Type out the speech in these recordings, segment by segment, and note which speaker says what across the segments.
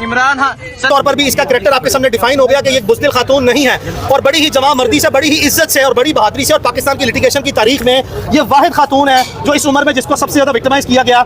Speaker 1: इमरान
Speaker 2: तौर पर भी इसका कैरेक्टर आपके सामने डिफाइन हो गया कि ये बुज़दिल खातून नहीं है और बड़ी ही जवां मर्दी से, बड़ी ही इज्जत से और बड़ी बहादुरी से और पाकिस्तान की लिटिगेशन की तारीख में ये वाहिद खातून है जो इस उम्र में जिसको सबसे ज्यादा विक्टिमाइज किया गया।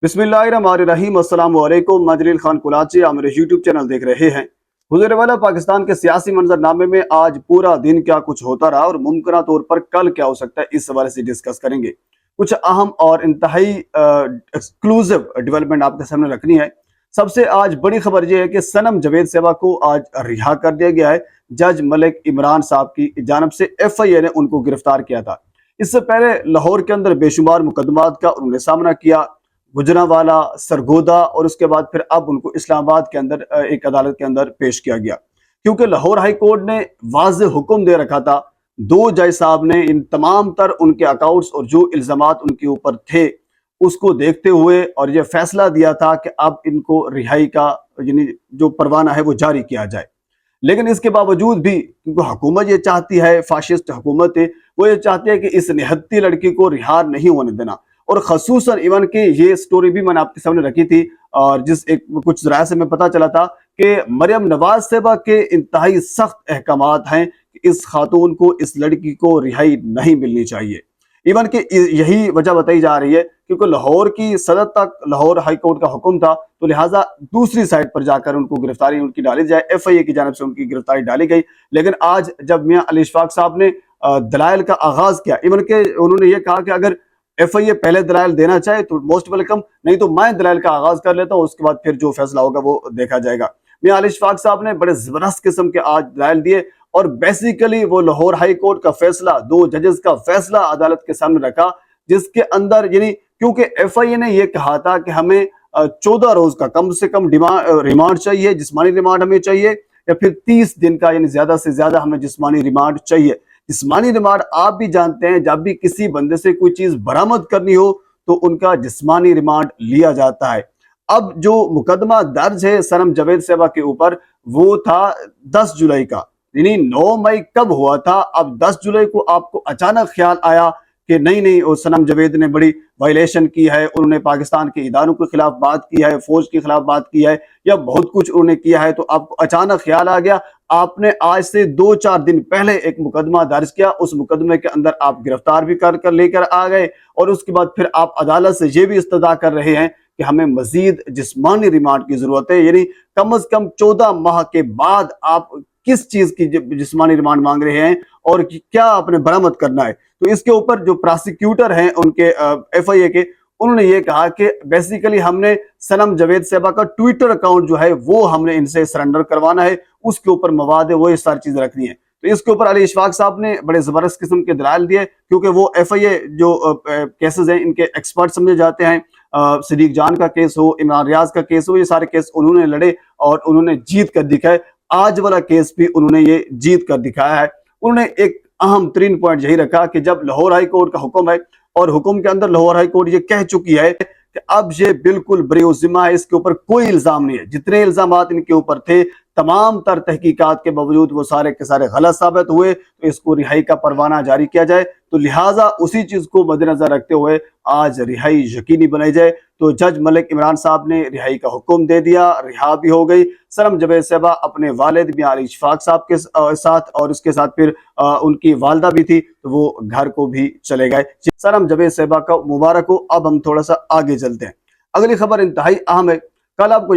Speaker 3: बिस्मिल्लाहिर्रहमानिर्रहीम, अस्सलाम वालेकुम। मैं जलील खान कुलाची, आप मेरे यूट्यूब चैनल देख रहे हैं। गुज़रे वाला पाकिस्तान के सियासी मंजरनामे में आज पूरा दिन क्या कुछ होता रहा और मुमकिन तौर पर कल क्या हो सकता है, इस हवाले से डिस्कस करेंगे। कुछ अहम और इंतहाई एक्सक्लूसिव डेवलपमेंट आपके सामने रखनी है। सबसे आज बड़ी खबर यह है कि सनम जावेद सेबा को आज रिहा कर दिया गया है। जज मलिक इमरान साहब की जानिब से FIA ने उनको गिरफ्तार किया था। इससे पहले लाहौर के अंदर बेशुमार मुकदमात का उन्होंने सामना किया, गुजरांवाला, सरगोदा, और उसके बाद फिर अब उनको इस्लामाबाद के अंदर एक अदालत के अंदर पेश किया गया, क्योंकि लाहौर हाई कोर्ट ने वाज़ेह हुक्म दे रखा था। दो जज साहब ने इन तमाम तर उनके अकाउंट्स और जो इल्जामात उनके ऊपर थे उसको देखते हुए और ये फैसला दिया था कि अब इनको रिहाई का यानी जो परवाना है वो जारी किया जाए। लेकिन इसके बावजूद भी, क्योंकि हुकूमत ये चाहती है, फाशिस्ट हुकूमत है, वो ये चाहती है कि इस निहत्ती लड़की को रिहा नहीं होने देना। और खसूसन इवन कि ये स्टोरी भी मैंने आपके सामने रखी थी और जिस एक कुछ ज़राए से मैं पता चला था कि मरियम नवाज साहिबा के इंतहाई सख्त अहकामात हैं कि इस खातून को, इस लड़की को रिहाई नहीं मिलनी चाहिए। इवन कि यही वजह बताई जा रही है क्योंकि लाहौर की सदर तक लाहौर हाई कोर्ट का हुक्म था, तो लिहाजा दूसरी साइड पर जाकर उनको गिरफ्तारी उनकी डाली जाए। FIA की जानिब से उनकी गिरफ्तारी डाली गई। लेकिन आज जब मियां अली इशफाक साहब ने दलाइल का आगाज किया, इवन के उन्होंने ये कहा कि अगर FIA पहले दलाइल देना चाहे तो मोस्ट वेलकम, नहीं तो मैं दलाइल का आगाज कर लेता हूँ, उसके बाद फिर जो फैसला होगा वो देखा जाएगा। मियां अली इशफाक साहब ने बड़े जबरदस्त किस्म के आज दलाइल दिए और बेसिकली वो लाहौर हाई कोर्ट का फैसला, दो जजेस का फैसला अदालत के सामने रखा, जिसके अंदर यानी क्योंकि FIA ने यह कहा था कि हमें 14 रोज का कम से कम रिमांड चाहिए, जिस्मानी रिमांड हमें चाहिए, या फिर 30 दिन का यानी ज्यादा से ज्यादा हमें जिस्मानी रिमांड चाहिए। जिस्मानी रिमांड आप भी जानते हैं, जब भी किसी बंदे से कोई चीज बरामद करनी हो तो उनका जिस्मानी रिमांड लिया जाता है। अब जो मुकदमा दर्ज है सनम जावेद सेबा के ऊपर, वो था 10 जुलाई का, यानी 9 मई कब हुआ था। अब 10 जुलाई को आपको अचानक ख्याल आया कि नहीं वो सनम जावेद ने बड़ी वायलेशन की है, उन्होंने पाकिस्तान के इदारों के खिलाफ बात की है, फौज के खिलाफ बात की है, या बहुत कुछ उन्होंने किया है, तो आपको अचानक ख्याल आ गया। आपने आज से 2-4 दिन पहले एक मुकदमा दर्ज किया, उस मुकदमे के अंदर आप गिरफ्तार भी कर लेकर आ गए, और उसके बाद फिर आप अदालत से ये भी इस्तदा कर रहे हैं कि हमें मजीद जिस्मानी रिमांड की जरूरत है। यानी कम से कम 14 माह के बाद आप किस चीज की जिस्मानी रिमांड मांग रहे हैं और क्या आपने बरामद करना है। तो इसके ऊपर जो प्रोसिक्यूटर हैं उनके FIA के, उन्होंने ये कहा कि बेसिकली हमने सनम जावेद सेबा का ट्विटर अकाउंट जो है वो हमने इनसे सरेंडर करवाना है, उसके ऊपर मवाद है, वो ये सारी चीजें रखनी है। तो इसके ऊपर अली इशफाक साहब ने बड़े जबरदस्त किस्म के दलाइल दिए, क्योंकि वो FIA जो केसेस हैं इनके एक्सपर्ट समझे जाते हैं। सिद्दीक जान का केस हो, इमरान रियाज का केस हो, ये सारे केस उन्होंने लड़े और उन्होंने जीत कर दिखाए। आज वाला केस भी उन्होंने ये जीत कर दिखाया है। उन्होंने एक अहम तरीन पॉइंट यही रखा कि जब लाहौर हाई कोर्ट का हुक्म है और हुक्म के अंदर लाहौर हाई कोर्ट ये कह चुकी है कि अब ये बिल्कुल बरी-ओ-ज़िम्मा है, इसके ऊपर कोई इल्जाम नहीं है, जितने इल्जामात इनके ऊपर थे तमाम तर तहकीकात के बावजूद वो सारे के सारे गलत साबित हुए, तो इसको रिहाई का परवाना जारी किया जाए। तो लिहाजा उसी चीज को मद्देनजर रखते हुए आज रिहाई यकीनी बनाई जाए। तो जज मलिक इमरान साहब ने रिहाई का हुक्म दे दिया, रिहा भी हो गई। सनम जावेद सेबा अपने वालिद मियां अली इशफाक साहब के साथ और उसके साथ फिर उनकी वालदा भी थी, तो वो घर को भी चले गए। सनम जावेद सेबा का मुबारक हो। अब हम थोड़ा सा आगे चलते हैं। अगली खबर इंतहाई अहम है। कल आपको